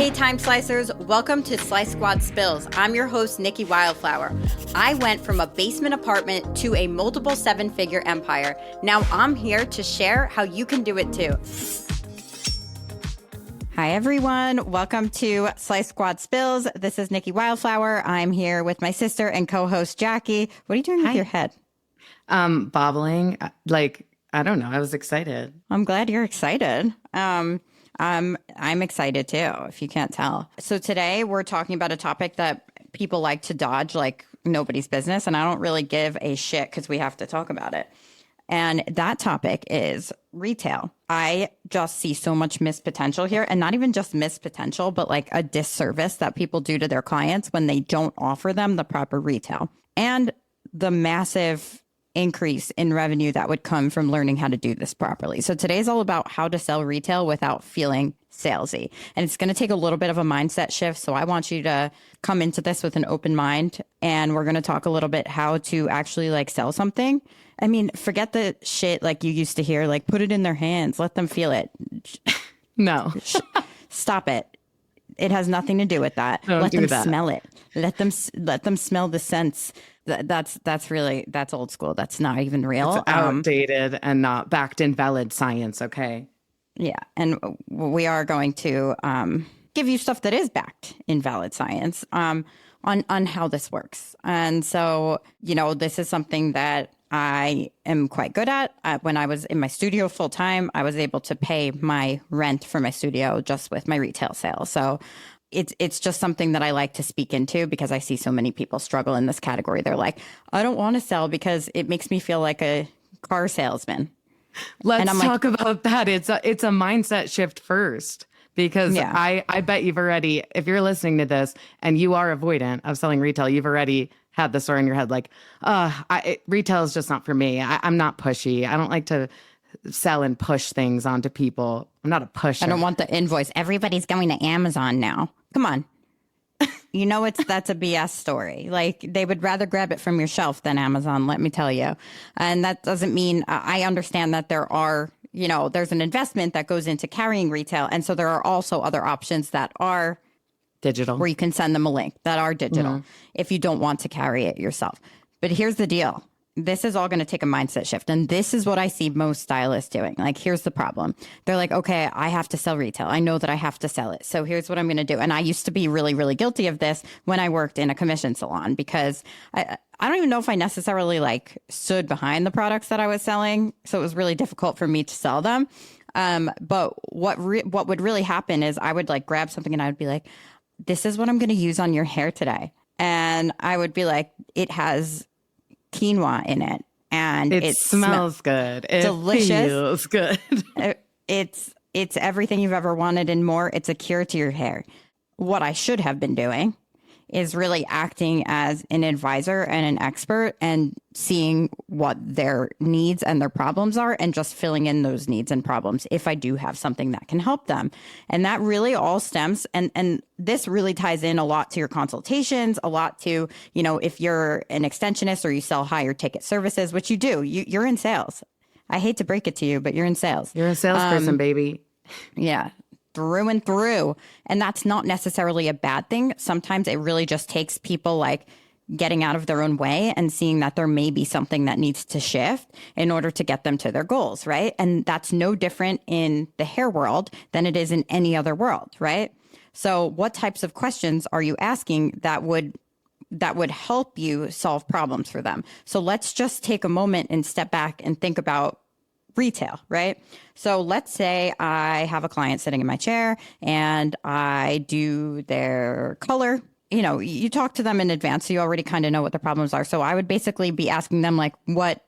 Hey, Time Slicers, welcome to Slice Squad Spills. I'm your host, Nikki Wildflower. I went from a basement apartment to a multiple seven-figure empire. Now I'm here to share how you can do it too. Hi, everyone. Welcome to Slice Squad Spills. This is Nikki Wildflower. I'm here with my sister and co-host, Jackie. What are you doing with your head? Bobbling. I don't know. I was excited. I'm glad you're excited. I'm excited too, if you can't tell. So today we're talking about a topic that people like to dodge like nobody's business. And I don't really give a shit because we have to talk about it. And that topic is retail. I just see so much missed potential here, and not even just missed potential, but like a disservice that people do to their clients when they don't offer them the proper retail, and the massive increase in revenue that would come from learning how to do this properly. So today's all about how to sell retail without feeling salesy. And it's going to take a little bit of a mindset shift. So I want you to come into this with an open mind, and we're going to talk a little bit how to actually like sell something. I mean, forget the shit like you used to hear, like put it in their hands, let them feel it. No. Stop it. It has nothing to do with that. Let them smell it. Let them smell the scents. That's old school. That's not even real. It's outdated and not backed in valid science. Okay. Yeah. And we are going to give you stuff that is backed in valid science on how this works. And so, this is something that I am quite good at. When I was in my studio full time, I was able to pay my rent for my studio just with my retail sales. So it's just something that I like to speak into because I see so many people struggle in this category. They're like, I don't want to sell because it makes me feel like a car salesman. Let's talk about that. It's a mindset shift first, because I bet you've already, if you're listening to this and you are avoidant of selling retail, you've already had the story in your head like, retail is just not for me. I'm not pushy. I don't like to sell and push things onto people. I'm not a pusher. I don't want the invoice. Everybody's going to Amazon now. Come on. That's a BS story. Like, they would rather grab it from your shelf than Amazon, let me tell you. And that doesn't mean I understand that there are, there's an investment that goes into carrying retail. And so there are also other options that are digital, where you can send them a link, that are digital if you don't want to carry it yourself. But here's the deal. This is all going to take a mindset shift. And this is what I see most stylists doing. Like, here's the problem. They're like, okay, I have to sell retail. I know that I have to sell it. So here's what I'm going to do. And I used to be really, really guilty of this when I worked in a commission salon, because I don't even know if I necessarily like stood behind the products that I was selling. So it was really difficult for me to sell them. But what would really happen is I would like grab something and I would be like, this is what I'm going to use on your hair today. And I would be like, it has quinoa in it, and it smells good. It delicious. Feels good. It's everything you've ever wanted and more. It's a cure to your hair. What I should have been doing is really acting as an advisor and an expert and seeing what their needs and their problems are and just filling in those needs and problems if I do have something that can help them. And that really all stems, and this really ties in a lot to your consultations, a lot to, if you're an extensionist or you sell higher ticket services, which you do, you're in sales. I hate to break it to you, but you're in sales. You're a salesperson, baby. Yeah. Through and through. And that's not necessarily a bad thing. Sometimes it really just takes people like getting out of their own way and seeing that there may be something that needs to shift in order to get them to their goals, right? And that's no different in the hair world than it is in any other world, right? So what types of questions are you asking that would help you solve problems for them? So let's just take a moment and step back and think about retail, right? So let's say I have a client sitting in my chair and I do their color. You talk to them in advance, so you already kind of know what the problems are. So I would basically be asking them like, what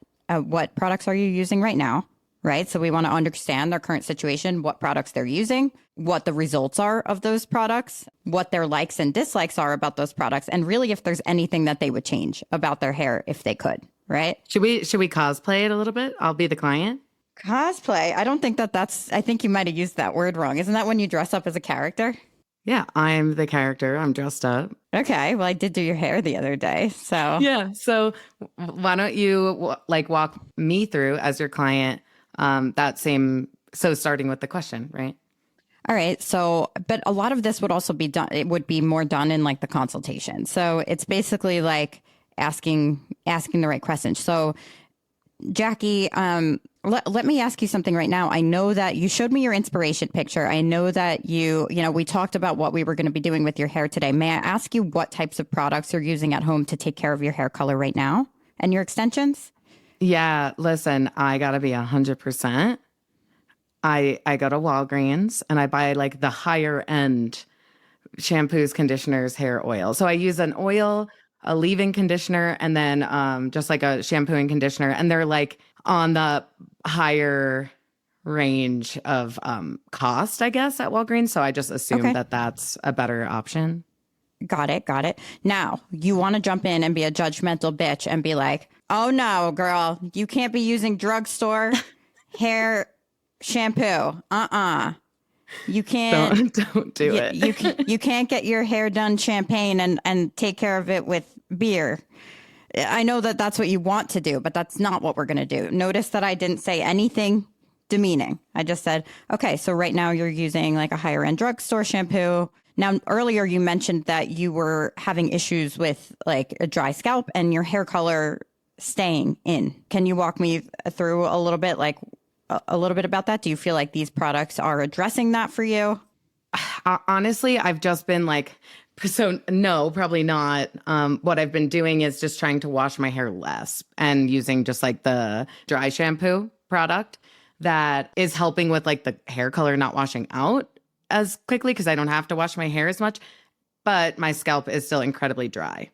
products are you using right now? Right. So we want to understand their current situation, what products they're using, what the results are of those products, what their likes and dislikes are about those products, and really if there's anything that they would change about their hair if they could. Right. Should we cosplay it a little bit? I'll be the client. Cosplay? I don't think I think you might have used that word wrong. Isn't that when you dress up as a character? Yeah, I'm the character. I'm dressed up. Okay. Well, I did do your hair the other day. So yeah. So why don't you walk me through as your client so starting with the question, right? All right. So, but a lot of this would also be done, it would be more done in like the consultation. So it's basically like asking the right questions. So Jackie, let me ask you something right now. I know that you showed me your inspiration picture. I know that we talked about what we were going to be doing with your hair today. May I ask you what types of products you're using at home to take care of your hair color right now and your extensions? Yeah, listen, I gotta be 100%. I go to Walgreens and I buy like the higher end shampoos, conditioners, hair oil. So I use an oil, a leave-in conditioner, and then just like a shampoo and conditioner. And they're like on the higher range of cost, I guess, at Walgreens. So I just assume that that's a better option. Got it. Got it. Now, you want to jump in and be a judgmental bitch and be like, oh no, girl, you can't be using drugstore hair shampoo. You can't. Don't do it. You can't get your hair done champagne and take care of it with beer. I know that that's what you want to do, but that's not what we're going to do. Notice that I didn't say anything demeaning. I just said, okay, so right now you're using like a higher end drugstore shampoo. Now, earlier you mentioned that you were having issues with like a dry scalp and your hair color staying in. Can you walk me through a little bit, like a little bit about that? Do you feel like these products are addressing that for you? Honestly, I've just been like, so no, probably not. What I've been doing is just trying to wash my hair less and using just like the dry shampoo product that is helping with like the hair color not washing out as quickly because I don't have to wash my hair as much, but my scalp is still incredibly dry.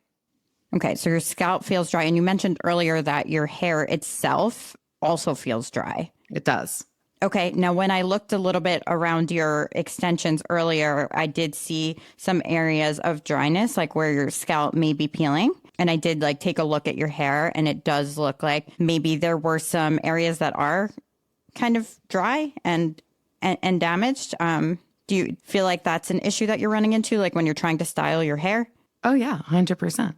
Okay, so your scalp feels dry. And you mentioned earlier that your hair itself also feels dry. It does. Okay, now when I looked a little bit around your extensions earlier, I did see some areas of dryness, like where your scalp may be peeling. And I did like take a look at your hair, and it does look like maybe there were some areas that are kind of dry and damaged. Do you feel like that's an issue that you're running into, like when you're trying to style your hair? Oh, yeah, 100%.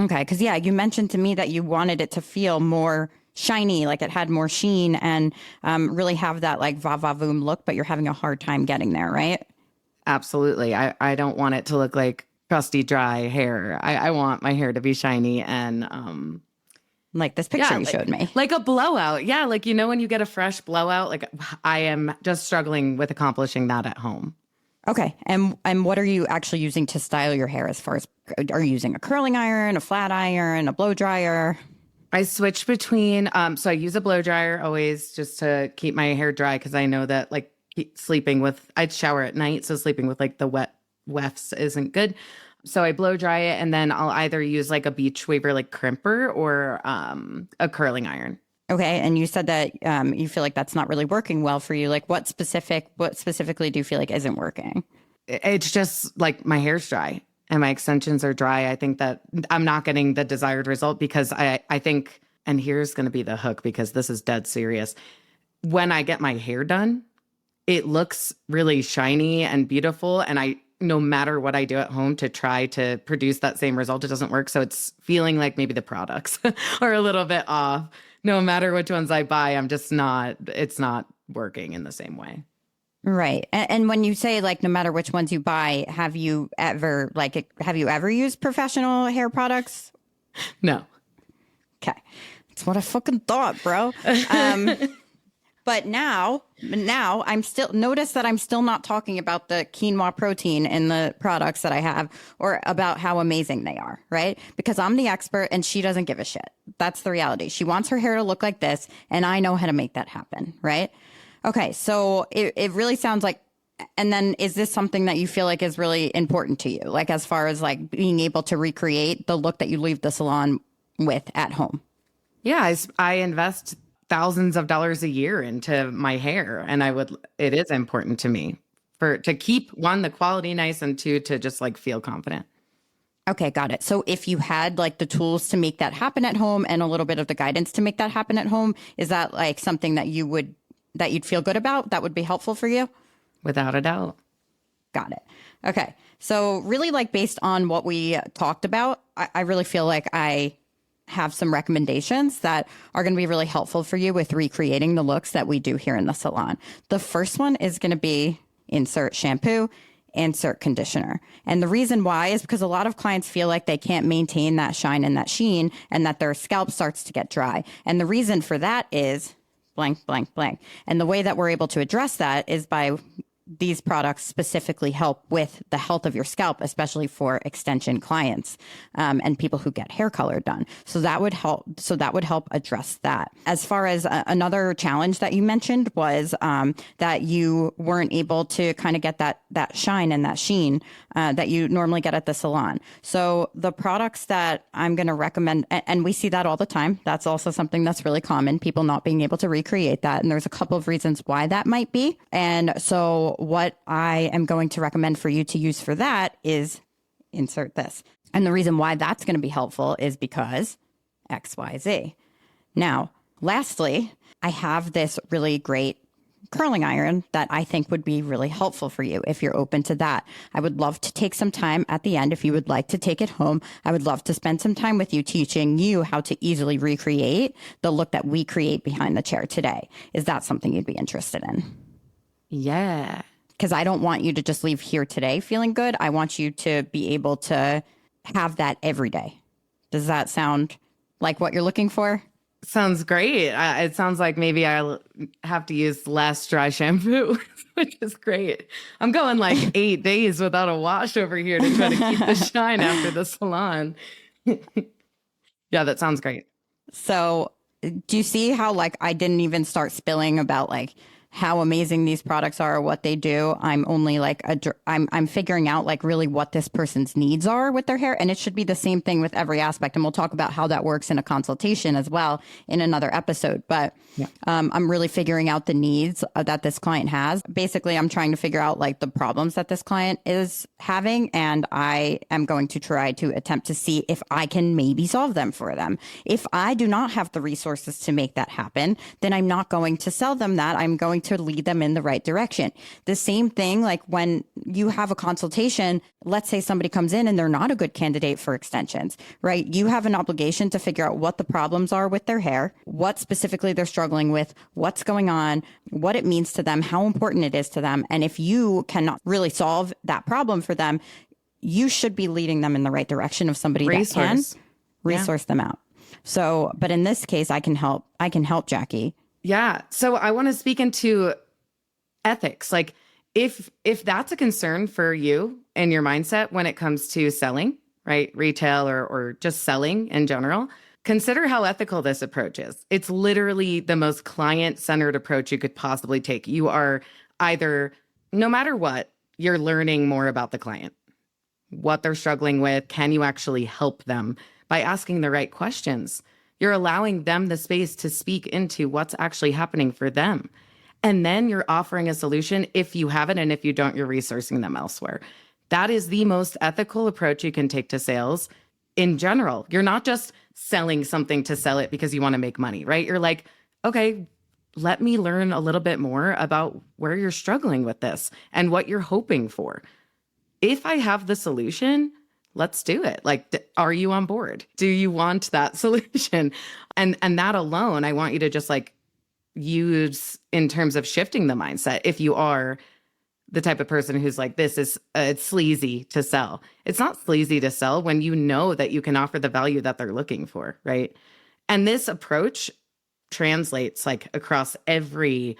Okay, because yeah, you mentioned to me that you wanted it to feel more shiny, like it had more sheen and really have that like va-va-voom look, but you're having a hard time getting there, right? Absolutely. I don't want it to look like crusty, dry hair. I want my hair to be shiny and like this picture you showed me. Like a blowout. Yeah, like when you get a fresh blowout, like I am just struggling with accomplishing that at home. Okay. And what are you actually using to style your hair as far as, are you using a curling iron, a flat iron, a blow dryer? I switch between, so I use a blow dryer always just to keep my hair dry because I know that like I'd shower at night, so sleeping with like the wet wefts isn't good. So I blow dry it and then I'll either use like a beach waver like crimper or a curling iron. Okay. And you said that you feel like that's not really working well for you. Like what specifically do you feel like isn't working? It's just like my hair's dry and my extensions are dry. I think that I'm not getting the desired result because I think, and here's going to be the hook because this is dead serious. When I get my hair done, it looks really shiny and beautiful. And no matter what I do at home to try to produce that same result, it doesn't work. So it's feeling like maybe the products are a little bit off. No matter which ones I buy, it's not working in the same way. Right. And when you say like, no matter which ones you buy, have you ever used professional hair products? No. Okay. That's what I fucking thought, bro. But now notice that I'm still not talking about the quinoa protein in the products that I have or about how amazing they are, right? Because I'm the expert and she doesn't give a shit. That's the reality. She wants her hair to look like this and I know how to make that happen, right? Okay, so it really sounds like, and then is this something that you feel like is really important to you? Like as far as like being able to recreate the look that you leave the salon with at home? Yeah, I invest thousands of dollars a year into my hair. And it is important to me to keep one, the quality nice, and two, to just like feel confident. Okay, got it. So if you had like the tools to make that happen at home and a little bit of the guidance to make that happen at home, is that like something that you'd feel good about? That would be helpful for you? Without a doubt. Got it. Okay. So really like based on what we talked about, I really feel like I have some recommendations that are going to be really helpful for you with recreating the looks that we do here in the salon. The first one is going to be insert shampoo, insert conditioner. And the reason why is because a lot of clients feel like they can't maintain that shine and that sheen and that their scalp starts to get dry. And the reason for that is blank, blank, blank. And the way that we're able to address that is by these products specifically help with the health of your scalp, especially for extension clients and people who get hair color done. So that would help. So that would help address that. As far as another challenge that you mentioned was that you weren't able to kind of get that shine and that sheen that you normally get at the salon. So the products that I'm going to recommend, and we see that all the time. That's also something that's really common, people not being able to recreate that. And there's a couple of reasons why that might be. And so what I am going to recommend for you to use for that is insert this. And the reason why that's going to be helpful is because XYZ. Now, lastly, I have this really great curling iron that I think would be really helpful for you if you're open to that. I would love to take some time at the end if you would like to take it home. I would love to spend some time with you teaching you how to easily recreate the look that we create behind the chair today. Is that something you'd be interested in? Yeah. Because I don't want you to just leave here today feeling good. I want you to be able to have that every day. Does that sound like what you're looking for? Sounds great. It sounds like maybe I'll have to use less dry shampoo, which is great. I'm going like 8 days without a wash over here to try to keep the shine after the salon. Yeah, that sounds great. So do you see how like I didn't even start spilling about like how amazing these products are or what they do? I'm only like I'm figuring out like really what this person's needs are with their hair, and it should be the same thing with every aspect. And we'll talk about how that works in a consultation as well in another episode. But I'm really figuring out the needs that this client has. Basically, I'm trying to figure out like the problems that this client is having, and I am going to try to attempt to see if I can maybe solve them for them. If I do not have the resources to make that happen, then I'm not going to sell them that. I'm going to lead them in the right direction. The same thing, like when you have a consultation, let's say somebody comes in and they're not a good candidate for extensions, right? You have an obligation to figure out what the problems are with their hair, what specifically they're struggling with, what's going on, what it means to them, how important it is to them. And if you cannot really solve that problem for them, you should be leading them in the right direction of somebody that can resource them out. So, but in this case, I can help Jackie. Yeah. So I want to speak into ethics. Like if that's a concern for you and your mindset when it comes to selling, right? Retail or just selling in general, consider how ethical this approach is. It's literally the most client-centered approach you could possibly take. You are either, no matter what, you're learning more about the client, what they're struggling with. Can you actually help them by asking the right questions? You're allowing them the space to speak into what's actually happening for them. And then you're offering a solution. If you have it, and if you don't, you're resourcing them elsewhere. That is the most ethical approach you can take to sales in general. You're not just selling something to sell it because you want to make money, right? You're like, okay, let me learn a little bit more about where you're struggling with this and what you're hoping for. If I have the solution, let's do it. Like, are you on board? Do you want that solution? And that alone, I want you to just like use in terms of shifting the mindset. If you are the type of person who's like, this is, it's sleazy to sell. It's not sleazy to sell when you know that you can offer the value that they're looking for, right? And this approach translates like across every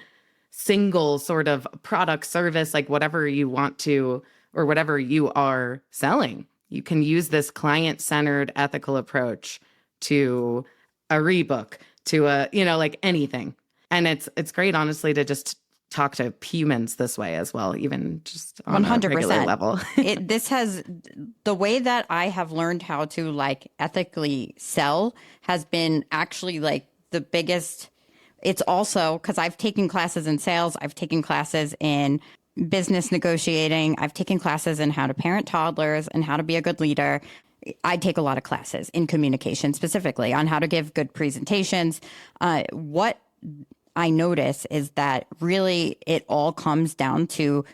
single sort of product, service, like whatever you want to, or whatever you are selling. You can use this client-centered ethical approach to a rebook, to a, like anything. And it's great, honestly, to just talk to humans this way as well, even just on 100%. A regular level. This has, the way that I have learned how to like ethically sell has been actually like the biggest. It's also because I've taken classes in sales. I've taken classes in business negotiating. I've taken classes in how to parent toddlers and how to be a good leader. I take a lot of classes in communication, specifically on how to give good presentations. What I notice is that really it all comes down to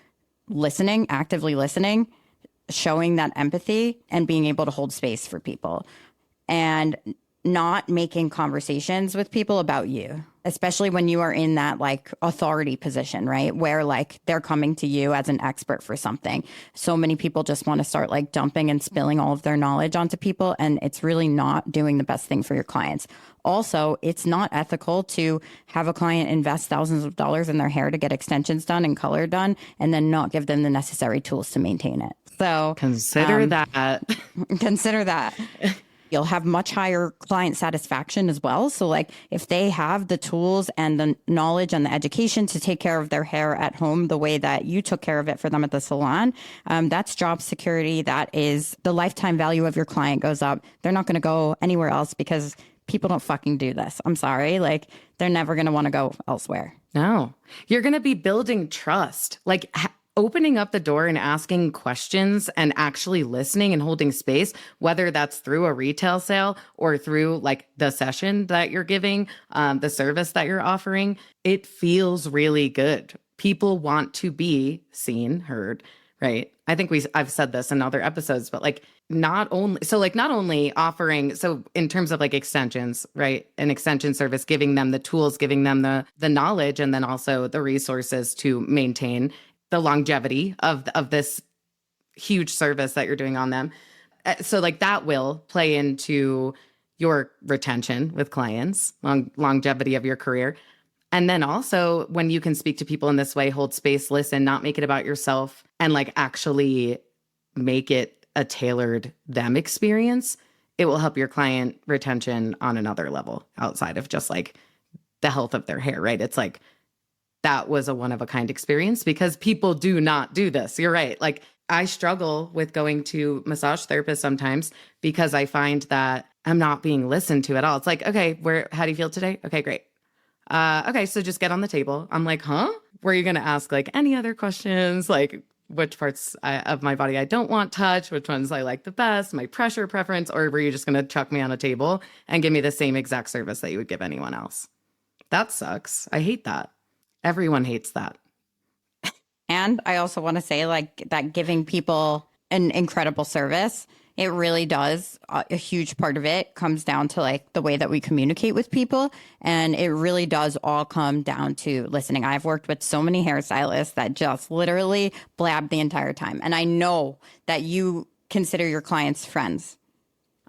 listening, actively listening, showing that empathy and being able to hold space for people. And not making conversations with people about you, especially when you are in that like authority position, right? Where like they're coming to you as an expert for something. So many people just want to start like dumping and spilling all of their knowledge onto people. And it's really not doing the best thing for your clients. Also, it's not ethical to have a client invest thousands of dollars in their hair to get extensions done and color done and then not give them the necessary tools to maintain it. So consider that. Consider that. You'll have much higher client satisfaction as well. So like if they have the tools and the knowledge and the education to take care of their hair at home the way that you took care of it for them at the salon, that's job security. That is the lifetime value of your client goes up. They're not going to go anywhere else because people don't fucking do this. I'm sorry. Like they're never going to want to go elsewhere. No, you're going to be building trust. Like opening up the door and asking questions and actually listening and holding space, whether that's through a retail sale or through like the session that you're giving, the service that you're offering, it feels really good. People want to be seen, heard, right? I think I've said this in other episodes, but like not only offering, so in terms of like extensions, right? An extension service, giving them the tools, giving them the knowledge, and then also the resources to maintain the longevity of this huge service that you're doing on them. So like that will play into your retention with clients, longevity of your career. And then also when you can speak to people in this way, hold space, listen, not make it about yourself, and like actually make it a tailored them experience, it will help your client retention on another level outside of just like the health of their hair, right? It's like, that was a one-of-a-kind experience because people do not do this. You're right. Like I struggle with going to massage therapists sometimes because I find that I'm not being listened to at all. It's like, okay, how do you feel today? Okay, great. Okay, so just get on the table. I'm like, huh? Were you going to ask like any other questions? Like which parts of my body I don't want touched, which ones I like the best, my pressure preference, or were you just going to chuck me on a table and give me the same exact service that you would give anyone else? That sucks. I hate that. Everyone hates that. And I also want to say like that giving people an incredible service, it really does. A huge part of it comes down to like the way that we communicate with people. And it really does all come down to listening. I've worked with so many hairstylists that just literally blab the entire time. And I know that you consider your clients friends.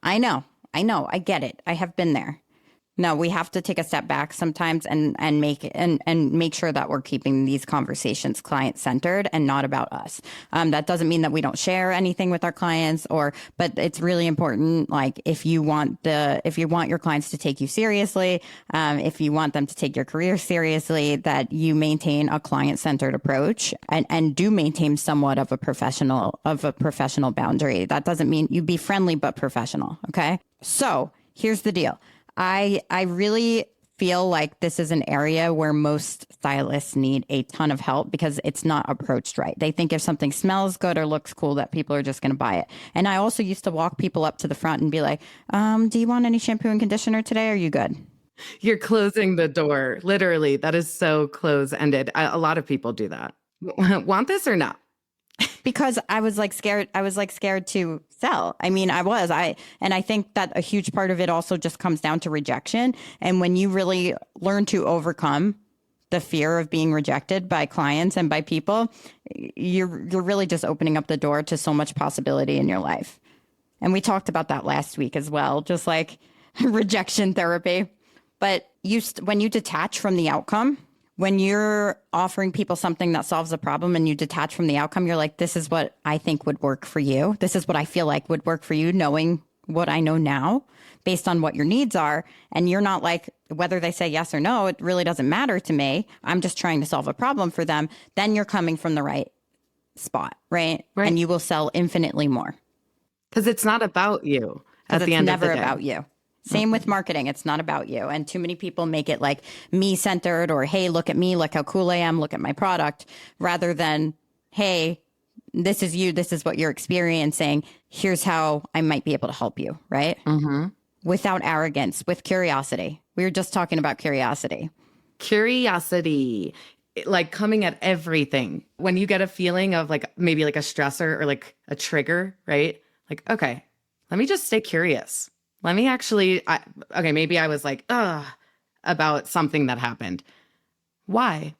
I know. I get it. I have been there. No, we have to take a step back sometimes and make sure that we're keeping these conversations client centered and not about us. That doesn't mean that we don't share anything with our clients but it's really important. Like if you want your clients to take you seriously, if you want them to take your career seriously, that you maintain a client centered approach and do maintain somewhat of a professional boundary. That doesn't mean you be friendly, but professional. Okay. So here's the deal. I really feel like this is an area where most stylists need a ton of help because it's not approached right. They think if something smells good or looks cool that people are just going to buy it. And I also used to walk people up to the front and be like, do you want any shampoo and conditioner today? Are you good? You're closing the door. Literally, that is so close-ended. A lot of people do that. Want this or not? Because I was scared to sell. I mean, and I think that a huge part of it also just comes down to rejection. And when you really learn to overcome the fear of being rejected by clients and by people, you're really just opening up the door to so much possibility in your life. And we talked about that last week as well, just like rejection therapy. But when you detach from the outcome, when you're offering people something that solves a problem and you detach from the outcome, you're like, this is what I think would work for you. This is what I feel like would work for you, knowing what I know now based on what your needs are. And you're not like, whether they say yes or no, it really doesn't matter to me. I'm just trying to solve a problem for them. Then you're coming from the right spot, right? And you will sell infinitely more. Because it's not about you at the end of the day. It's never about you. Same with marketing. It's not about you. And too many people make it like me centered or, hey, look at me, look how cool I am, look at my product, rather than, hey, this is you, this is what you're experiencing. Here's how I might be able to help you, right? Mm-hmm. Without arrogance, with curiosity. We were just talking about curiosity. Curiosity, like coming at everything. When you get a feeling of like maybe like a stressor or like a trigger, right? Like, okay, let me just stay curious. let me actually, okay, maybe I was like, ugh, about something that happened. Why?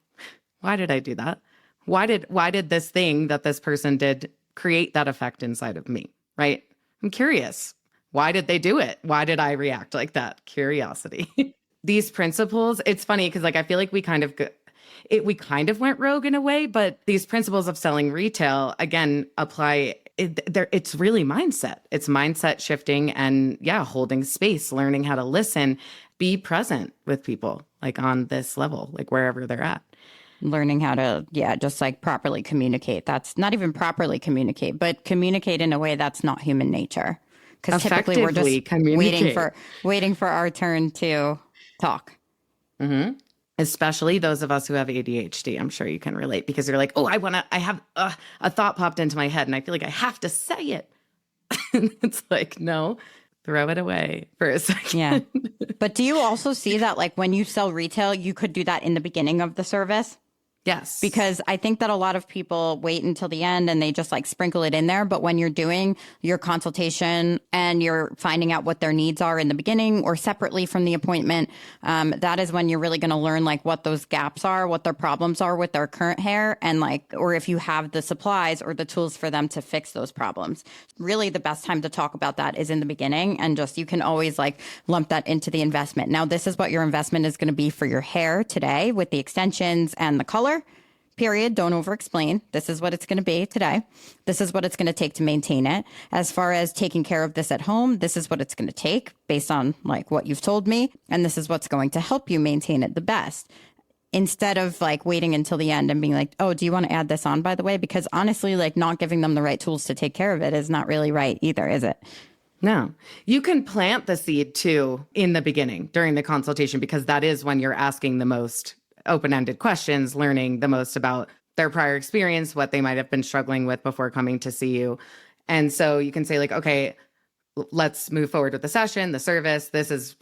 Why did I do that? Why did this thing that this person did create that effect inside of me, right? I'm curious. Why did they do it? Why did I react like that? Curiosity. These principles, it's funny because like I feel like we kind of went rogue in a way, but these principles of selling retail again apply. It's really mindset. It's mindset shifting and holding space, learning how to listen, be present with people like on this level, like wherever they're at. Learning how to, just like properly communicate. That's not even properly communicate, but communicate in a way that's not human nature. Because typically we're just waiting for our turn to talk. Mm-hmm. Especially those of us who have ADHD. I'm sure you can relate because you're like, oh, I have a thought popped into my head and I feel like I have to say it. It's like, no, throw it away for a second. Yeah. But do you also see that like when you sell retail, you could do that in the beginning of the service? Yes. Because I think that a lot of people wait until the end and they just like sprinkle it in there. But when you're doing your consultation and you're finding out what their needs are in the beginning or separately from the appointment, that is when you're really going to learn like what those gaps are, what their problems are with their current hair, and like, or if you have the supplies or the tools for them to fix those problems. Really, the best time to talk about that is in the beginning, and just you can always like lump that into the investment. Now, this is what your investment is going to be for your hair today with the extensions and the color. Period. Don't over explain. This is what it's going to be today. This is what it's going to take to maintain it. As far as taking care of this at home, this is what it's going to take based on like what you've told me. And this is what's going to help you maintain it the best. Instead of like waiting until the end and being like, oh, do you want to add this on, by the way? Because honestly, like not giving them the right tools to take care of it is not really right either, is it? No. You can plant the seed too in the beginning during the consultation, because that is when you're asking the most open-ended questions, learning the most about their prior experience, what they might have been struggling with before coming to see you. And so you can say like, okay, let's move forward with the session, the service. This is,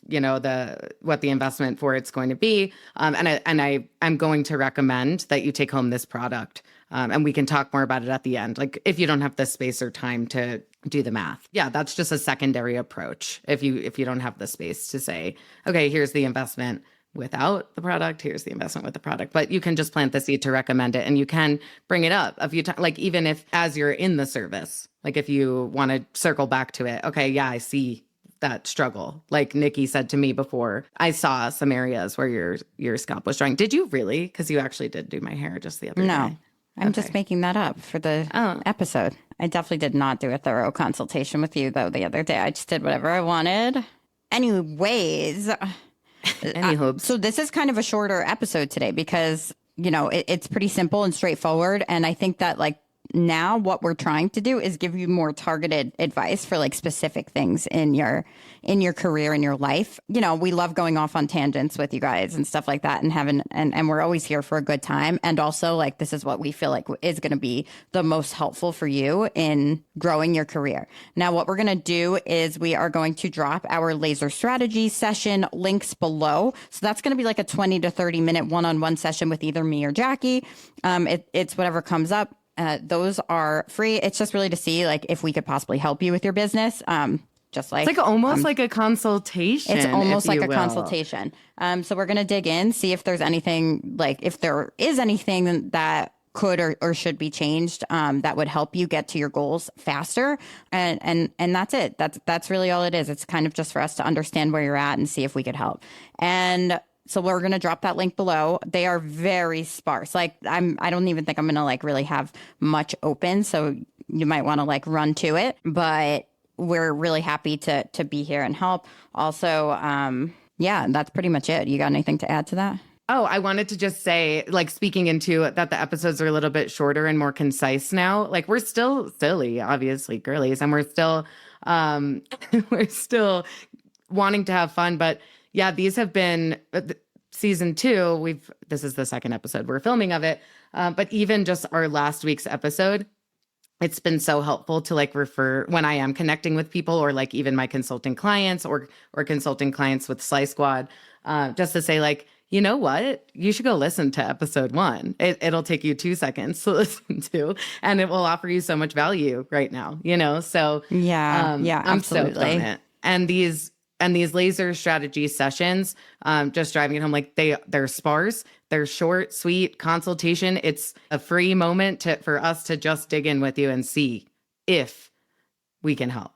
what the investment for it's going to be. I'm going to recommend that you take home this product. And we can talk more about it at the end. Like if you don't have the space or time to do the math. Yeah, that's just a secondary approach. If you don't have the space to say, okay, here's the investment without the product, here's the investment with the product. But you can just plant the seed to recommend it, and you can bring it up a few times, like even if as you're in the service, like if you want to circle back to it, okay, yeah, I see that struggle. Like Nikki said to me before, I saw some areas where your scalp was drying. Did you really? Because you actually did do my hair just the other day. No, I'm just making that up for the episode. I definitely did not do a thorough consultation with you though the other day. I just did whatever I wanted. Anyways... So this is kind of a shorter episode today because, it's pretty simple and straightforward. And I think that like now what we're trying to do is give you more targeted advice for like specific things in your career, in your life. We love going off on tangents with you guys and stuff like that and and we're always here for a good time. And also like, this is what we feel like is going to be the most helpful for you in growing your career. Now, what we're going to do is we are going to drop our laser strategy session links below. So that's going to be like a 20 to 30 minute one-on-one session with either me or Jackie. It's whatever comes up. Those are free. It's just really to see like if we could possibly help you with your business. Just like it's like almost like a consultation. It's almost like a consultation. So we're going to dig in, see if there's anything, like if there is anything that could or should be changed that would help you get to your goals faster. And that's it. That's really all it is. It's kind of just for us to understand where you're at and see if we could help. And so we're going to drop that link below. They are very sparse. Like I don't even think I'm going to like really have much open. So you might want to like run to it, but we're really happy to be here and help. Also, that's pretty much it. You got anything to add to that? Oh, I wanted to just say, like, speaking into that the episodes are a little bit shorter and more concise now. Like, we're still silly, obviously, girlies, and we're still wanting to have fun. But yeah, these have been season 2. This is the second episode we're filming of it. But even just our last week's episode, it's been so helpful to like refer when I am connecting with people, or like even my consulting clients or consulting clients with Slice Squad, just to say like, you know what? You should go listen to episode 1. It'll take you 2 seconds to listen to, and it will offer you so much value right now, So yeah, I'm absolutely. stoked on it. And these And these laser strategy sessions, just driving it home, like they're sparse, they're short, sweet consultation. It's a free moment for us to just dig in with you and see if we can help.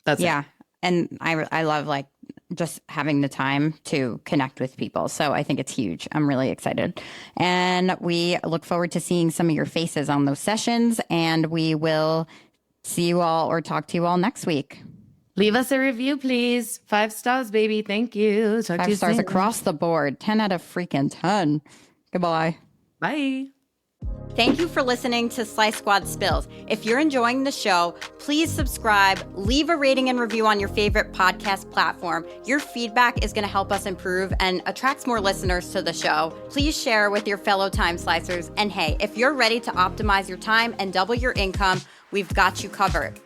That's it. And I love like just having the time to connect with people. So I think it's huge. I'm really excited. And we look forward to seeing some of your faces on those sessions. And we will see you all or talk to you all next week. Leave us a review, please. 5 stars, baby. Thank you. Talk 5 to you stars soon. across the board. 10 out of freaking 10. Goodbye. Bye. Thank you for listening to Slice Squad Spills. If you're enjoying the show, please subscribe, leave a rating and review on your favorite podcast platform. Your feedback is going to help us improve and attracts more listeners to the show. Please share with your fellow time slicers. And hey, if you're ready to optimize your time and double your income, we've got you covered.